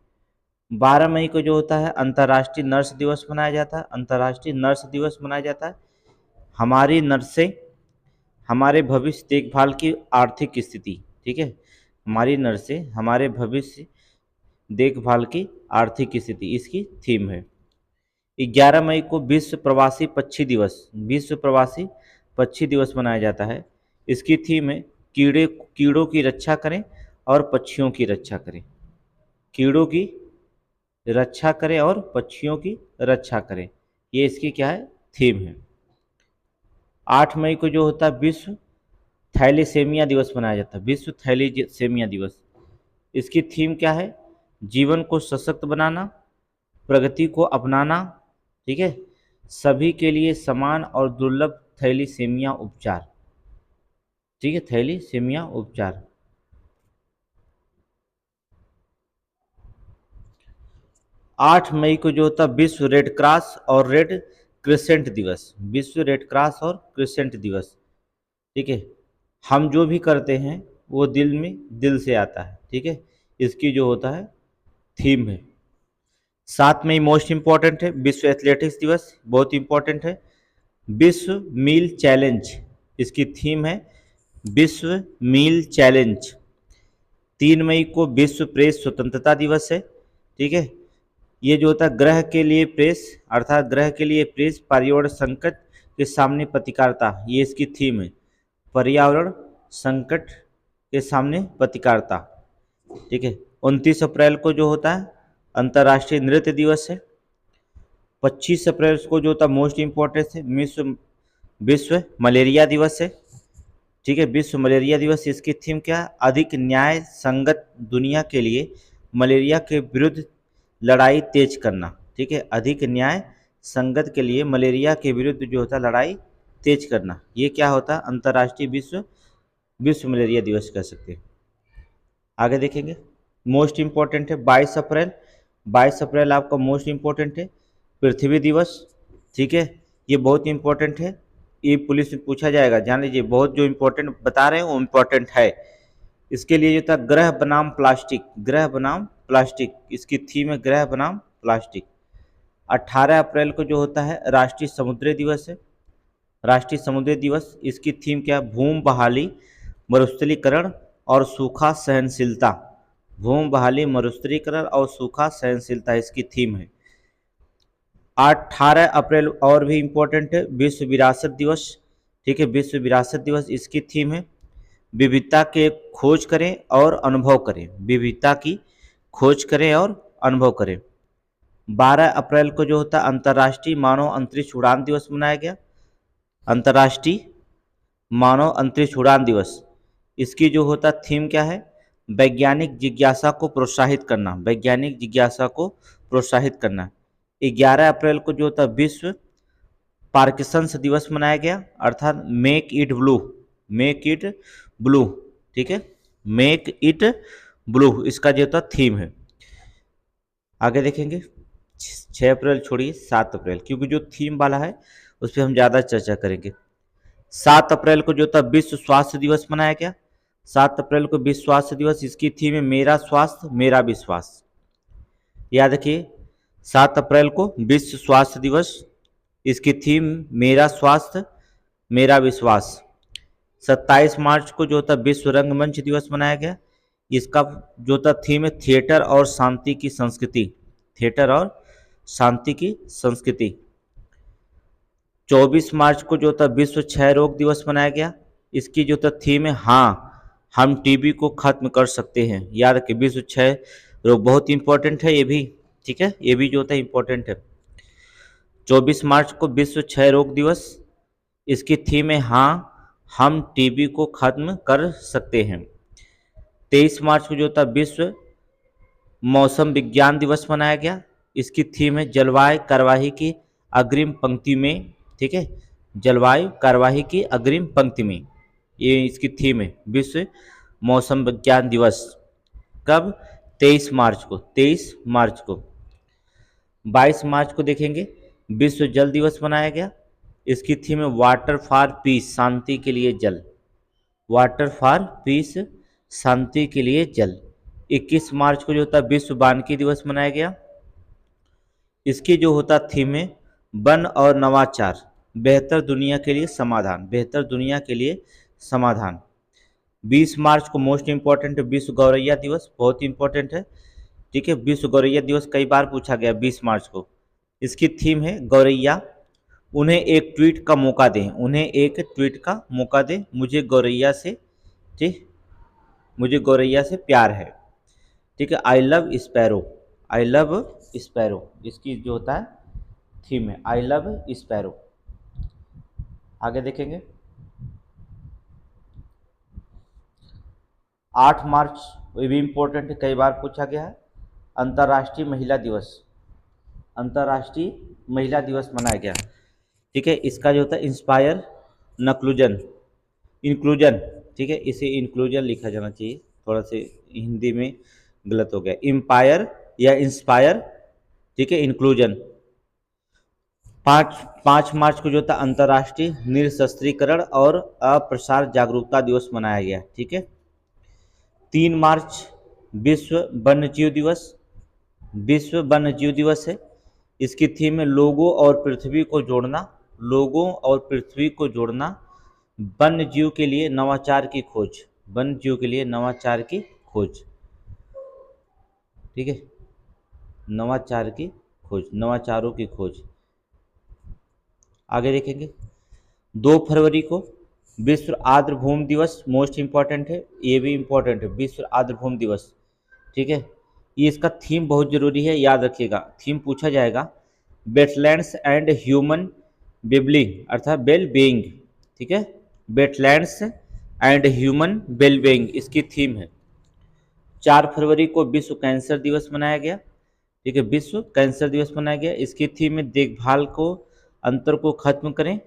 Speaker 1: 12 मई को जो होता है अंतर्राष्ट्रीय नर्स दिवस मनाया जाता है। अंतर्राष्ट्रीय नर्स दिवस मनाया जाता है। हमारी नर्सें हमारे भविष्य देखभाल की आर्थिक स्थिति। ठीक है, हमारी नर्सें हमारे भविष्य देखभाल की आर्थिक स्थिति इसकी थीम है। 11 मई को विश्व प्रवासी पक्षी दिवस, विश्व प्रवासी पक्षी दिवस मनाया जाता है। इसकी थीम है कीड़ों की रक्षा करें और पक्षियों की रक्षा करें। कीड़ों की रक्षा करें और पक्षियों की रक्षा करें, ये इसकी क्या है? थीम है। 8 मई को जो होता है विश्व थैलेसेमिया दिवस मनाया जाता है। विश्व थैलेसेमिया दिवस, इसकी थीम क्या है? जीवन को सशक्त बनाना, प्रगति को अपनाना। ठीक है, सभी के लिए समान और दुर्लभ थैलीसेमिया उपचार। ठीक है, थैलीसेमिया उपचार। 8 मई को जो होता है विश्व रेड क्रॉस और रेड क्रिसेंट दिवस। विश्व रेड क्रॉस और क्रिसेंट दिवस। ठीक है, हम जो भी करते हैं वो दिल से आता है। ठीक है, इसकी जो होता है थीम है। 7 मई मोस्ट इम्पॉर्टेंट है, विश्व एथलेटिक्स दिवस, बहुत इंपॉर्टेंट है। विश्व मील चैलेंज, इसकी थीम है विश्व मील चैलेंज। 3 मई को विश्व प्रेस स्वतंत्रता दिवस है। ठीक है, ये जो होता है ग्रह के लिए प्रेस, अर्थात ग्रह के लिए प्रेस, पर्यावरण संकट के सामने पत्रकारिता, ये इसकी थीम है। पर्यावरण संकट के सामने पत्रकारिता। ठीक है, 29 अप्रैल को जो होता है अंतर्राष्ट्रीय नृत्य दिवस है। 25 अप्रैल को जो होता है मोस्ट इम्पोर्टेंट है विश्व मलेरिया दिवस है। ठीक है, विश्व मलेरिया दिवस, इसकी थीम क्या है? अधिक न्याय संगत दुनिया के लिए मलेरिया के विरुद्ध लड़ाई तेज करना। ठीक है, अधिक न्याय संगत के लिए मलेरिया के विरुद्ध जो होता है लड़ाई तेज करना, ये क्या होता है? अंतर्राष्ट्रीय विश्व मलेरिया दिवस कह सकते हैं। आगे देखेंगे, मोस्ट इम्पोर्टेंट है 22 अप्रैल। 22 अप्रैल आपका मोस्ट इम्पोर्टेंट है पृथ्वी दिवस। ठीक है, ये बहुत इम्पोर्टेंट है। ये पुलिस में पूछा जाएगा, जान लीजिए, बहुत जो इम्पोर्टेंट बता रहे हैं वो इम्पोर्टेंट है। इसके लिए जो था ग्रह बनाम प्लास्टिक, ग्रह बनाम प्लास्टिक, इसकी थीम है ग्रह बनाम प्लास्टिक। 18 अप्रैल को जो होता है राष्ट्रीय समुद्री दिवस है, राष्ट्रीय समुद्री दिवस, इसकी थीम क्या है? भूमि बहाली, मरुस्थलीकरण और सूखा सहनशीलता। भूमि बहाली, मरुस्थलीकरण और सूखा सहनशीलता इसकी थीम है। 18 अप्रैल और भी इम्पोर्टेंट है, विश्व विरासत दिवस। ठीक है, विश्व विरासत दिवस, इसकी थीम है विविधता के खोज करें और अनुभव करें, विविधता की खोज करें और अनुभव करें। 12 अप्रैल को जो होता है अंतर्राष्ट्रीय मानव अंतरिक्ष उड़ान दिवस मनाया गया, अंतर्राष्ट्रीय मानव अंतरिक्ष उड़ान दिवस। इसकी जो होता थीम क्या है? वैज्ञानिक जिज्ञासा को प्रोत्साहित करना, वैज्ञानिक जिज्ञासा को प्रोत्साहित करना। 11 अप्रैल को जो होता विश्व पार्किंसंस दिवस मनाया गया, अर्थात make it blew, make it blew. ठीक है, मेक इट ब्लू इसका जो होता थीम है। आगे देखेंगे 6 अप्रैल छोड़िए, 7 अप्रैल, क्योंकि जो थीम वाला है उस पर हम ज़्यादा चर्चा करेंगे। 7 अप्रैल को जो था विश्व स्वास्थ्य दिवस मनाया गया, 7 अप्रैल को विश्व स्वास्थ्य दिवस, इसकी थीम है मेरा स्वास्थ्य मेरा विश्वास। याद रखिए 7 अप्रैल को विश्व स्वास्थ्य दिवस, इसकी थीम मेरा स्वास्थ्य मेरा विश्वास। 27 मार्च को जो था विश्व रंगमंच दिवस मनाया गया, इसका जो था थीम है थिएटर और शांति की संस्कृति, थिएटर और शांति की संस्कृति। 24 मार्च को जो था विश्व क्षय रोग दिवस मनाया गया, इसकी जो था थीम है हाँ हम टीबी को खत्म कर सकते हैं। याद रखिए विश्व क्षय रोग बहुत इंपॉर्टेंट है ये भी, ठीक है, ये भी जो होता है इंपॉर्टेंट है। 24 मार्च को विश्व क्षय रोग दिवस, इसकी थीम है हाँ हम टीबी को खत्म कर सकते हैं। 23 मार्च को जो था विश्व मौसम विज्ञान दिवस मनाया गया, इसकी थीम है जलवायु कार्यवाही की अग्रिम पंक्ति में। ठीक है, जलवायु कार्यवाही की अग्रिम पंक्ति में, ये इसकी थीम है विश्व मौसम विज्ञान दिवस। कब? 23 मार्च को, 23 मार्च को। 22 मार्च को देखेंगे विश्व जल दिवस मनाया गया, इसकी थीम है वाटर फॉर पीस, शांति के लिए जल, वाटर फॉर पीस, शांति के लिए जल। 21 मार्च को जो होता है विश्व वानिकी दिवस मनाया गया, इसकी जो होता थीम है वन और नवाचार, बेहतर दुनिया के लिए समाधान, बेहतर दुनिया के लिए समाधान। 20 मार्च को मोस्ट इंपॉर्टेंट विश्व गौरैया दिवस, बहुत इंपॉर्टेंट है। ठीक है, विश्व गौरैया दिवस कई बार पूछा गया 20 मार्च को, इसकी थीम है गौरैया उन्हें एक ट्वीट का मौका दें, उन्हें एक ट्वीट का मौका दें, मुझे गौरैया से, ठीक, मुझे गौरैया से प्यार है। ठीक है, I love sparrow, I love sparrow, इसकी जो होता है थीम है आई लव स्पैरो। आगे देखेंगे 8 मार्च, ये भी इम्पोर्टेंट है, कई बार पूछा गया है, अंतर्राष्ट्रीय महिला दिवस, अंतर्राष्ट्रीय महिला दिवस मनाया गया। ठीक है, इसका जो होता है इंस्पायर नक्लूजन, इंक्लूजन, ठीक है, इसे इंक्लूजन लिखा जाना चाहिए, थोड़ा से हिंदी में गलत हो गया, एम्पायर या इंस्पायर, ठीक है, इंक्लूजन। 5 मार्च को जो था अंतर्राष्ट्रीय निरशस्त्रीकरण और अप्रसार जागरूकता दिवस मनाया गया। ठीक है, 3 मार्च विश्व वन्यजीव दिवस, विश्व वन्यजीव दिवस है, इसकी थीम है लोगों और पृथ्वी को जोड़ना, लोगों और पृथ्वी को जोड़ना, वन्य जीव के लिए नवाचार की खोज, वन्य जीव के लिए नवाचार की खोज। ठीक है, नवाचार की खोज, नवाचारों की खोज। आगे देखेंगे 2 फरवरी को विश्व आर्द्र भूमि दिवस, मोस्ट इंपॉर्टेंट है, ये भी इंपॉर्टेंट है, विश्व आर्द्र भूमि दिवस। ठीक है, ये इसका थीम बहुत जरूरी है, याद रखिएगा, थीम पूछा जाएगा वेटलैंड्स एंड ह्यूमन वेबलिंग, अर्थात वेल बीइंग। ठीक है, wetlands and human well being इसकी थीम है। 4 फरवरी को विश्व कैंसर दिवस मनाया गया। ठीक है, विश्व कैंसर दिवस मनाया गया, इसकी थीम है देखभाल को अंतर को खत्म करें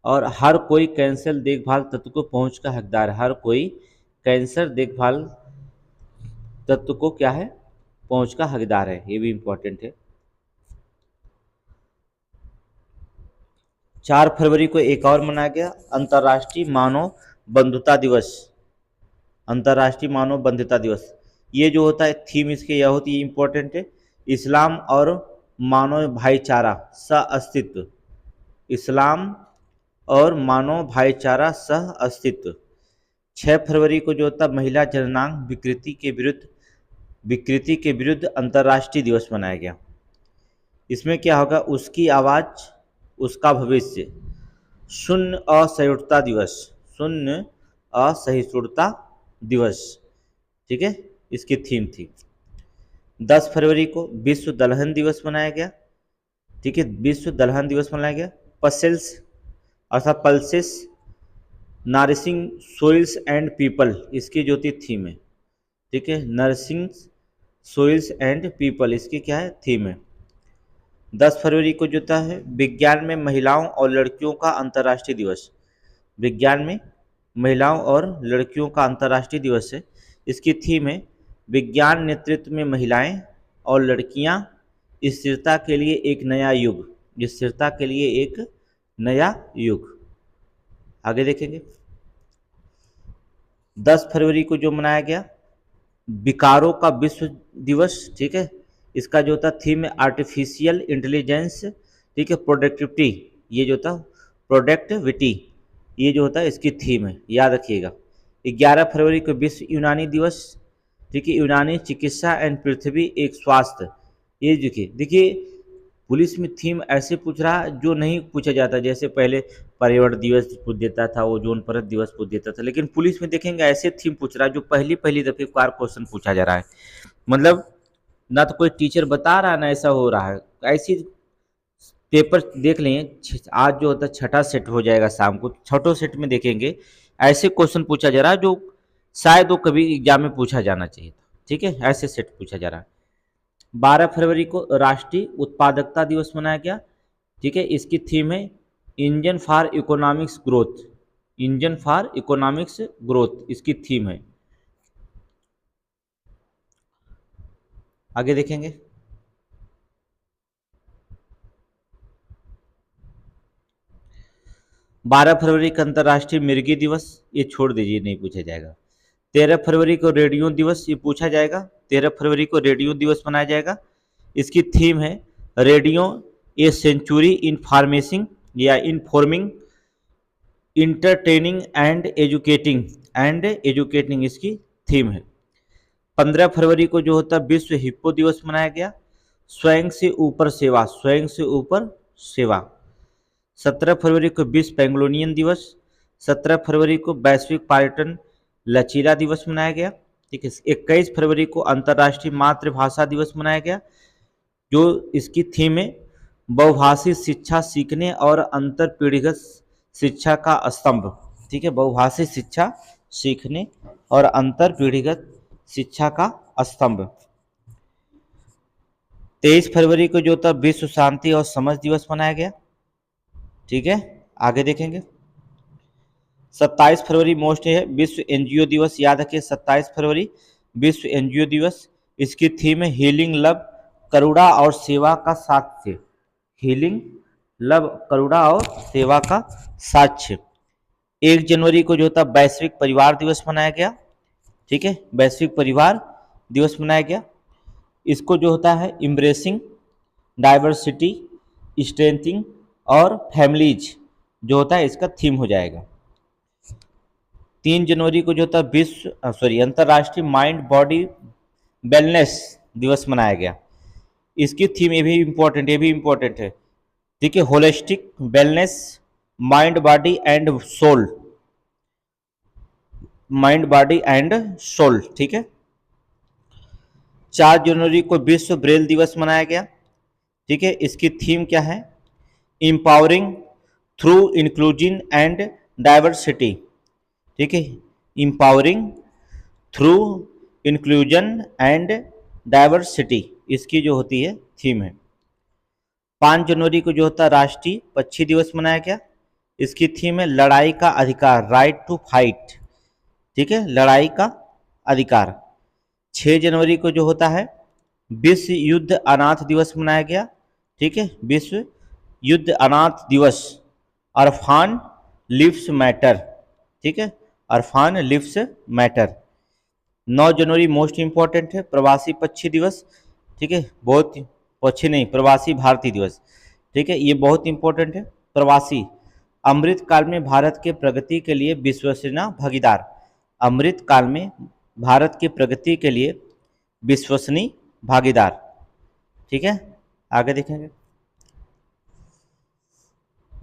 Speaker 1: और हर कोई कैंसर देखभाल तत्व को पहुंच का हकदार है, हर कोई कैंसर देखभाल तत्व को क्या है, पहुंच का हकदार है, ये भी इंपॉर्टेंट है। 4 फरवरी को एक और मनाया गया अंतर्राष्ट्रीय मानव बंधुता दिवस। अंतर्राष्ट्रीय मानव बंधुता दिवस, ये जो होता है थीम इसके यह होती है, इंपॉर्टेंट है, इस्लाम और मानव भाईचारा सह अस्तित्व। इस्लाम और मानव भाईचारा सह अस्तित्व। 6 फरवरी को जो होता महिला जननांग विकृति के विरुद्ध अंतर्राष्ट्रीय दिवस मनाया गया। इसमें क्या होगा, उसकी आवाज उसका भविष्य, शून्य असहिष्णुता दिवस, शून्य असहिष्णुता दिवस, ठीक है, इसकी थीम थी। 10 फरवरी को विश्व दलहन दिवस मनाया गया, ठीक है, विश्व दलहन दिवस मनाया गया। पसेल्स अर्थात pulses nourishing soils and people, इसकी जो थी थीम है, ठीक है, नरिशिंग सोइल्स एंड पीपल, इसकी क्या है थीम है। 10 फरवरी को जो है विज्ञान में महिलाओं और लड़कियों का अंतर्राष्ट्रीय दिवस। विज्ञान में महिलाओं और लड़कियों का अंतर्राष्ट्रीय दिवस है। इसकी थीम है विज्ञान नेतृत्व में महिलाएं और लड़कियां, स्थिरता के लिए एक नया युग, स्थिरता के लिए एक नया युग। आगे देखेंगे। 10 फरवरी को जो मनाया गया विकारों का विश्व दिवस, ठीक है, इसका जो था थीम है आर्टिफिशियल इंटेलिजेंस, ठीक है, प्रोडक्टिविटी, ये जो था प्रोडक्टिविटी, ये जो होता है इसकी थीम है, याद रखिएगा। 11 फरवरी को विश्व यूनानी दिवस, ठीक है, यूनानी चिकित्सा एंड पृथ्वी एक स्वास्थ्य। ये देखिए पुलिस में थीम ऐसे पूछ रहा है जो नहीं पूछा जाता, जैसे पहले पर्यावरण दिवस पूछ देता था, वो जोन परत दिवस पूछ देता था, लेकिन पुलिस में देखेंगे ऐसे थीम पूछ रहा है जो पहली दफे कार क्वेश्चन पूछा जा रहा है। मतलब ना तो कोई टीचर बता रहा है ना ऐसा हो रहा है, ऐसी पेपर देख लें। आज जो होता है छठा सेट हो जाएगा शाम को, छठों सेट में देखेंगे ऐसे क्वेश्चन पूछा जा रहा है जो शायद वो कभी एग्जाम में पूछा जाना चाहिए था, ठीक है, ऐसे सेट पूछा जा रहा है। 12 फरवरी को राष्ट्रीय उत्पादकता दिवस मनाया गया, ठीक है, इसकी थीम है engine for economics growth, engine for economics growth, इसकी थीम है। आगे देखेंगे। 12 फरवरी का अंतर्राष्ट्रीय मिर्गी दिवस, ये छोड़ दीजिए, नहीं पूछा जाएगा। 13 फरवरी को रेडियो दिवस, ये पूछा जाएगा। 13 फरवरी को रेडियो दिवस मनाया जाएगा। इसकी थीम है रेडियो ए सेंचुरी इन फार्मेसिंग या इनफॉर्मिंग, इंटरटेनिंग एंड एजुकेटिंग, इसकी थीम है। 15 फरवरी को जो होता है विश्व हिप्पो दिवस मनाया गया, स्वयं से ऊपर सेवा, स्वयं से ऊपर सेवा। 17 फरवरी को विश्व पेंगोलियन दिवस, 17 फरवरी को वैश्विक पर्यटन लचीला दिवस मनाया गया, ठीक है। 21 फरवरी को अंतर्राष्ट्रीय मातृभाषा दिवस मनाया गया, जो इसकी थीम है बहुभाषी शिक्षा सीखने और अंतर पीढ़ीगत शिक्षा का स्तंभ, ठीक है, बहुभाषी शिक्षा सीखने और अंतर पीढ़ीगत शिक्षा का स्तंभ। 23 फरवरी को जो था विश्व शांति और समझ दिवस मनाया गया, ठीक है। आगे देखेंगे। 27 फरवरी मोस्ट है विश्व एनजीओ दिवस, याद रखिए 27 फरवरी विश्व एनजीओ दिवस। इसकी थीम है हीलिंग लव करुणा और सेवा का साक्ष्य, हीलिंग लव करुणा और सेवा का साक्ष्य। 1 जनवरी को जो था वैश्विक परिवार दिवस मनाया गया, ठीक है, वैश्विक परिवार दिवस मनाया गया। इसको जो होता है इम्ब्रेसिंग डाइवर्सिटी, स्ट्रेंथिंग और फैमिलीज जो होता है इसका थीम हो जाएगा। 3 जनवरी को जो होता है अंतर्राष्ट्रीय माइंड बॉडी वेलनेस दिवस मनाया गया। इसकी थीम ये भी इम्पोर्टेंट है, ठीक है, holistic wellness mind body and soul, mind body and soul, ठीक है। 4 जनवरी को विश्व ब्रेल दिवस मनाया गया, ठीक है। इसकी थीम क्या है, empowering through inclusion and diversity, ठीक है, empowering through inclusion and diversity, इसकी जो होती है थीम है। 5 जनवरी को जो होता है राष्ट्रीय पक्षी दिवस मनाया गया। इसकी थीम है लड़ाई का अधिकार, राइट टू फाइट, ठीक है, लड़ाई का अधिकार। 6 जनवरी को जो होता है विश्व युद्ध अनाथ दिवस मनाया गया, ठीक है, विश्व युद्ध अनाथ दिवस अरफान लिव्स मैटर, ठीक है, अरफान लिव्स मैटर। 9 जनवरी मोस्ट इंपॉर्टेंट है, प्रवासी पक्षी दिवस, ठीक है, बहुत पक्षी नहीं, प्रवासी भारतीय दिवस, ठीक है, ये बहुत इंपॉर्टेंट है। प्रवासी, अमृत काल में भारत के प्रगति के लिए विश्वसनीय भागीदार, अमृत काल में भारत की प्रगति के लिए विश्वसनीय भागीदार, ठीक है। आगे देखेंगे,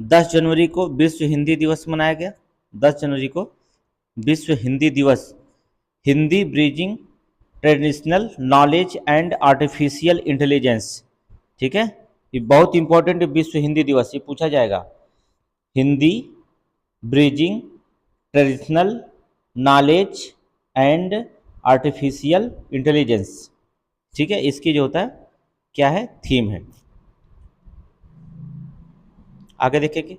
Speaker 1: 10 जनवरी को विश्व हिंदी दिवस मनाया गया। 10 जनवरी को विश्व हिंदी दिवस, Hindi bridging traditional knowledge and artificial intelligence, ठीक है, ये बहुत इंपॉर्टेंट है विश्व हिंदी दिवस, ये पूछा जाएगा। Hindi bridging traditional knowledge and artificial intelligence, ठीक है, इसकी जो होता है क्या है, थीम है। आगे देखेंगे,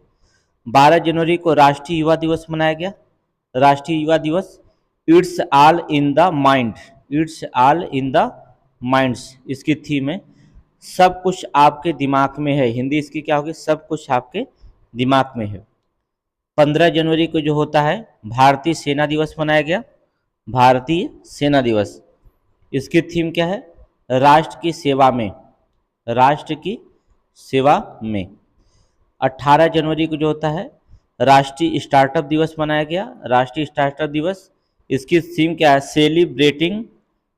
Speaker 1: 12 जनवरी को राष्ट्रीय युवा दिवस मनाया गया। राष्ट्रीय युवा दिवस, it's all in the mind, it's all in the minds, इसकी थीम है सब कुछ आपके दिमाग में है। हिंदी इसकी क्या होगी, सब कुछ आपके दिमाग में है। 15 जनवरी को जो होता है भारतीय सेना दिवस मनाया गया। भारतीय सेना दिवस, इसकी थीम क्या है, राष्ट्र की सेवा में, राष्ट्र की सेवा में। 18 जनवरी को जो होता है राष्ट्रीय स्टार्टअप दिवस मनाया गया। राष्ट्रीय स्टार्टअप दिवस, इसकी थीम क्या है, सेलिब्रेटिंग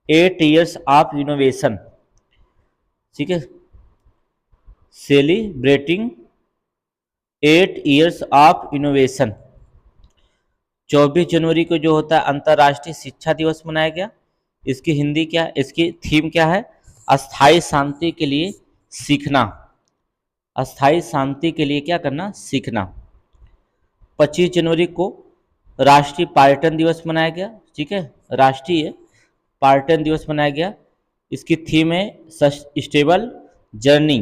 Speaker 1: 8 ईयर्स ऑफ इनोवेशन, ठीक है, सेलिब्रेटिंग 8 ईयर्स ऑफ इनोवेशन। 24 जनवरी को जो होता है अंतर्राष्ट्रीय शिक्षा दिवस मनाया गया। इसकी हिंदी क्या, इसकी थीम क्या है, अस्थाई शांति के लिए सीखना, अस्थाई शांति के लिए क्या करना, सीखना। 25 जनवरी को राष्ट्रीय पर्यटन दिवस मनाया गया, ठीक है, राष्ट्रीय पर्यटन दिवस मनाया गया। इसकी थीम है सस्टेनेबल जर्नी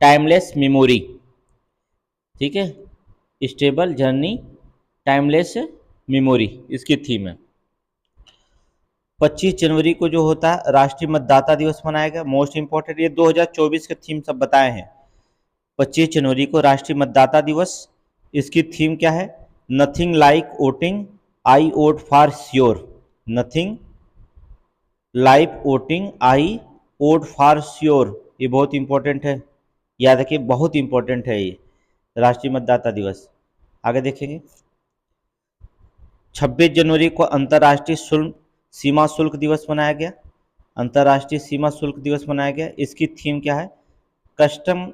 Speaker 1: टाइमलेस मेमोरी, ठीक है, स्टेबल जर्नी टाइमलेस मेमोरी, इसकी थीम है। 25 जनवरी को जो होता है राष्ट्रीय मतदाता दिवस मनाया गया, मोस्ट इंपॉर्टेंट, ये 2024 के थीम सब बताए हैं। 25 जनवरी को राष्ट्रीय मतदाता दिवस, इसकी थीम क्या है, nothing like voting I vote for sure, nothing like voting I vote for sure, ये बहुत इंपॉर्टेंट है, याद रखिए, बहुत इंपॉर्टेंट है ये राष्ट्रीय मतदाता दिवस। आगे देखेंगे, 26 जनवरी को अंतर्राष्ट्रीय सीमा शुल्क दिवस मनाया गया। अंतर्राष्ट्रीय सीमा शुल्क दिवस मनाया गया। इसकी थीम क्या है, custom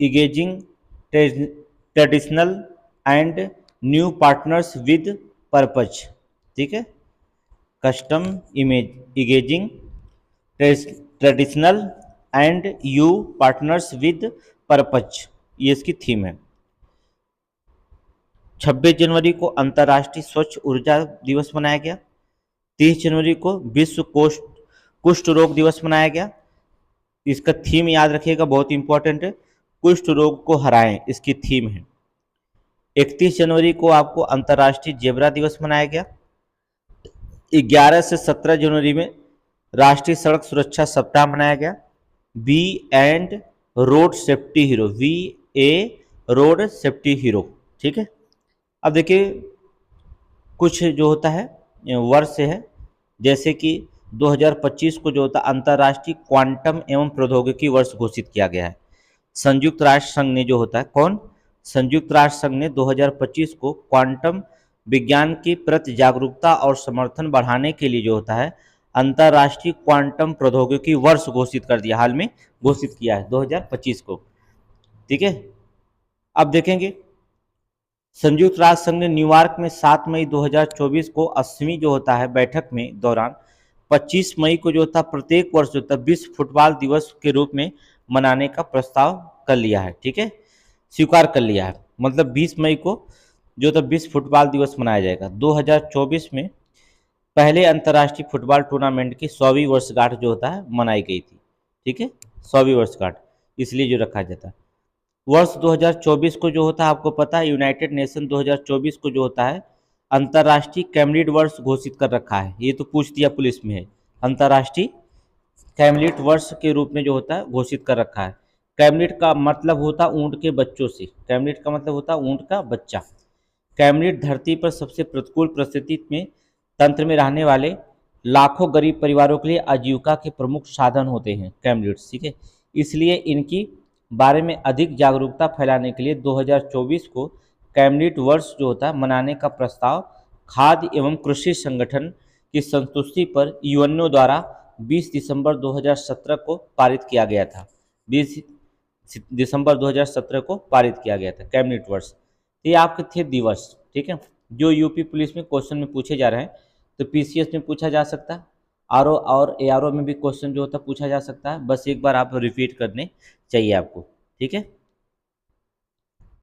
Speaker 1: engaging traditional and new partners with purpose, ठीक है, custom engaging traditional and new partners with purpose, ये इसकी थीम है। 26 जनवरी को अंतर्राष्ट्रीय स्वच्छ ऊर्जा दिवस मनाया गया। 30 जनवरी को विश्व कुष्ठ रोग दिवस मनाया गया। इसका थीम याद रखिएगा, बहुत इंपॉर्टेंट है, कुष्ठ रोग को हराएं, इसकी थीम है। 31 जनवरी को आपको अंतर्राष्ट्रीय जेब्रा दिवस मनाया गया। 11 से 17 जनवरी में राष्ट्रीय सड़क सुरक्षा सप्ताह मनाया गया। Be and road safety hero, we a road safety hero, ठीक है। अब देखिए कुछ जो होता है वर्ष है, जैसे कि 2025 को जो होता है अंतर्राष्ट्रीय क्वांटम एवं प्रौद्योगिकी वर्ष घोषित किया गया है। संयुक्त राष्ट्र संघ ने जो होता है, कौन, संयुक्त राष्ट्र संघ ने 2025 को क्वांटम विज्ञान की प्रति जागरूकता और समर्थन बढ़ाने के लिए जो होता है अंतर्राष्ट्रीय क्वांटम प्रौद्योगिकी वर्ष घोषित कर दिया, हाल में घोषित किया है 2025 को, ठीक है। अब देखेंगे संयुक्त राष्ट्र संघ ने न्यूयॉर्क में 7 मई 2024 को 80वीं जो होता है बैठक में दौरान 25 मई को जो होता प्रत्येक वर्ष जो होता विश्व फुटबॉल दिवस के रूप में मनाने का प्रस्ताव कर लिया है, ठीक है, स्वीकार कर लिया है। मतलब 20 मई को जो होता विश्व फुटबॉल दिवस मनाया जाएगा। 2024 में पहले अंतर्राष्ट्रीय फुटबॉल टूर्नामेंट की 100वीं वर्षगांठ जो होता है मनाई गई थी, ठीक है, 100वीं वर्षगांठ, इसलिए जो रखा जाता है। वर्ष 2024 को जो होता है आपको पता है यूनाइटेड नेशन 2024 को जो होता है अंतर्राष्ट्रीय कैमलिट वर्ष घोषित कर रखा है। ये तो पूछ दिया पुलिस में है, अंतर्राष्ट्रीय कैमलिट वर्ष के रूप में जो होता है घोषित कर रखा है। कैमलिड का मतलब होता ऊंट के बच्चों से, कैमलिड का मतलब होता ऊंट का बच्चा। कैमलिड धरती पर सबसे प्रतिकूल परिस्थिति में तंत्र में रहने वाले लाखों गरीब परिवारों के लिए आजीविका के प्रमुख साधन होते हैं कैमलिड्स, ठीक है। इसलिए इनकी बारे में अधिक जागरूकता फैलाने के लिए 2024 को कैमलिड वर्ष जो होता है मनाने का प्रस्ताव खाद्य एवं कृषि संगठन की संतुष्टि पर यूएनओ द्वारा 20 दिसंबर 2017 को पारित किया गया था। 20 दिसंबर 2017 को पारित किया गया था कैबिनेट वर्ष। ये आपके थे दिवस, ठीक है, जो यूपी पुलिस में क्वेश्चन में पूछे जा रहे हैं। तो पीसीएस में पूछा जा सकता है, आरओ और एआरओ में भी क्वेश्चन जो होता है पूछा जा सकता है। बस एक बार आप रिपीट करने चाहिए आपको, ठीक है।